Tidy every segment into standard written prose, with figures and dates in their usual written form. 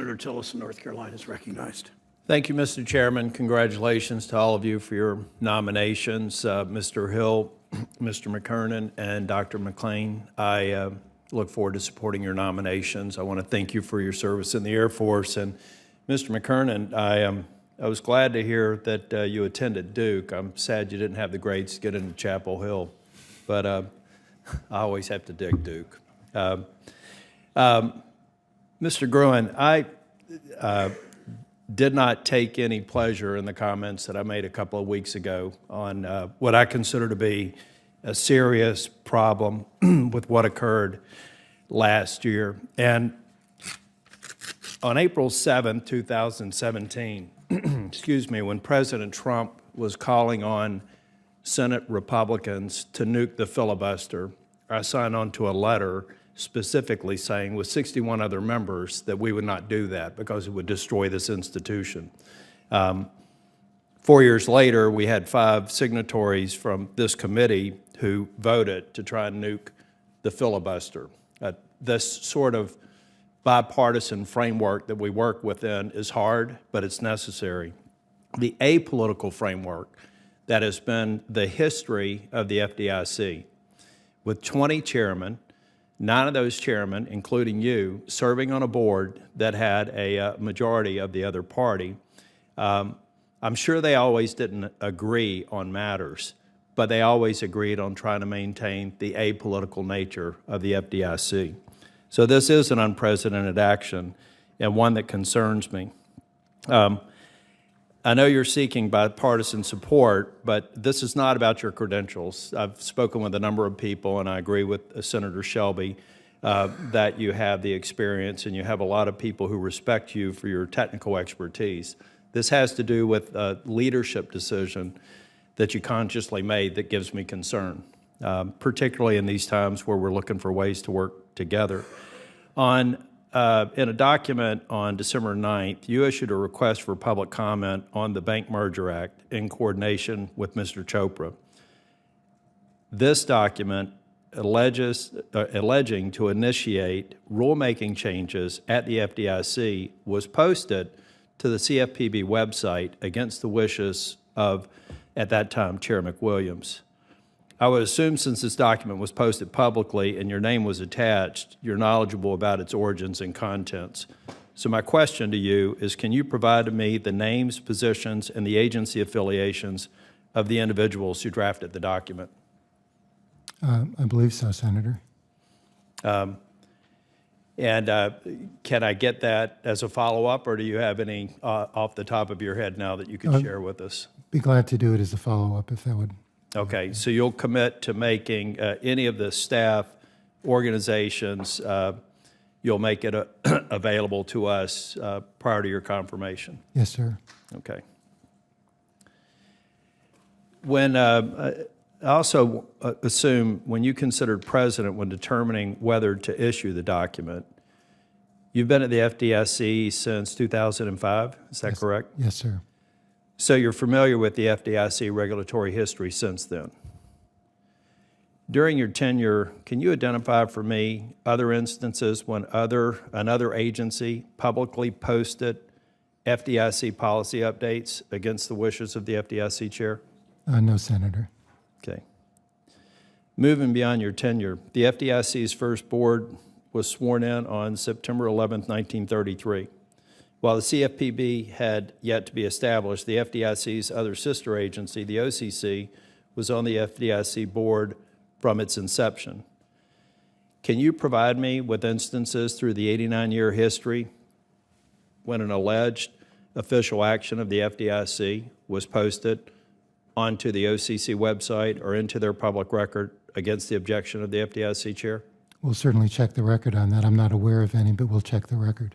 Senator Tillis of North Carolina is recognized. Thank you, Mr. Chairman. Congratulations to all of you for your nominations. Mr. Hill, Mr. McKernan, and Dr. McLean, I look forward to supporting your nominations. I want to thank you for your service in the Air Force. And Mr. McKernan, I was glad to hear that you attended Duke. I'm sad you didn't have the grades to get into Chapel Hill, but I always have to dig Duke. Mr. Gruen, I did not take any pleasure in the comments that I made a couple of weeks ago on what I consider to be a serious problem with what occurred last year. And on April 7, 2017, excuse me, when President Trump was calling on Senate Republicans to nuke the filibuster, I signed on to a letter specifically saying with 61 other members that we would not do that because it would destroy this institution. 4 years later, we had 5 signatories from this committee who voted to try and nuke the filibuster. This sort of bipartisan framework that we work within is hard, but it's necessary. The apolitical framework that has been the history of the FDIC, with 20 chairmen, 9 of those chairmen, including you, serving on a board that had a majority of the other party. I'm sure they always didn't agree on matters, but they always agreed on trying to maintain the apolitical nature of the FDIC. So this is an unprecedented action and one that concerns me. I know you're seeking bipartisan support, but this is not about your credentials. I've spoken with a number of people, and I agree with Senator Shelby that you have the experience and you have a lot of people who respect you for your technical expertise. This has to do with a leadership decision that you consciously made that gives me concern, particularly in these times where we're looking for ways to work together. In a document on December 9th, you issued a request for public comment on the Bank Merger Act in coordination with Mr. Chopra. This document alleging to initiate rulemaking changes at the FDIC was posted to the CFPB website against the wishes of, at that time, Chair McWilliams. I would assume since this document was posted publicly and your name was attached, you're knowledgeable about its origins and contents. So my question to you is, can you provide to me the names, positions, and the agency affiliations of the individuals who drafted the document? I believe so, Senator. Can I get that as a follow-up, or do you have any off the top of your head now that you can share with us? Be glad to do it as a follow-up if that would. Okay, so you'll commit to making any of the staff organizations, you'll make it available to us prior to your confirmation? Yes, sir. Okay. When I also assume when you considered president when determining whether to issue the document, you've been at the FDIC since 2005, is that correct? Yes, sir. So you're familiar with the FDIC regulatory history since then. During your tenure, can you identify for me other instances when another agency publicly posted FDIC policy updates against the wishes of the FDIC chair? No, Senator. Okay. Moving beyond your tenure, the FDIC's first board was sworn in on September 11, 1933. While the CFPB had yet to be established, the FDIC's other sister agency, the OCC, was on the FDIC board from its inception. Can you provide me with instances through the 89-year history when an alleged official action of the FDIC was posted onto the OCC website or into their public record against the objection of the FDIC chair? We'll certainly check the record on that. I'm not aware of any, but we'll check the record.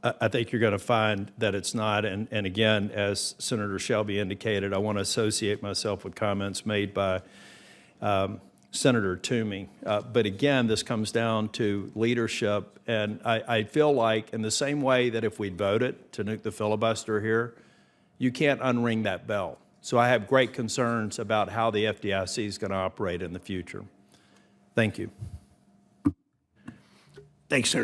I think you're going to find that it's not, and again, as Senator Shelby indicated, I want to associate myself with comments made by Senator Toomey. But again, this comes down to leadership, and I feel like in the same way that if we'd voted to nuke the filibuster here, you can't unring that bell. So I have great concerns about how the FDIC is going to operate in the future. Thank you. Thanks, Senator.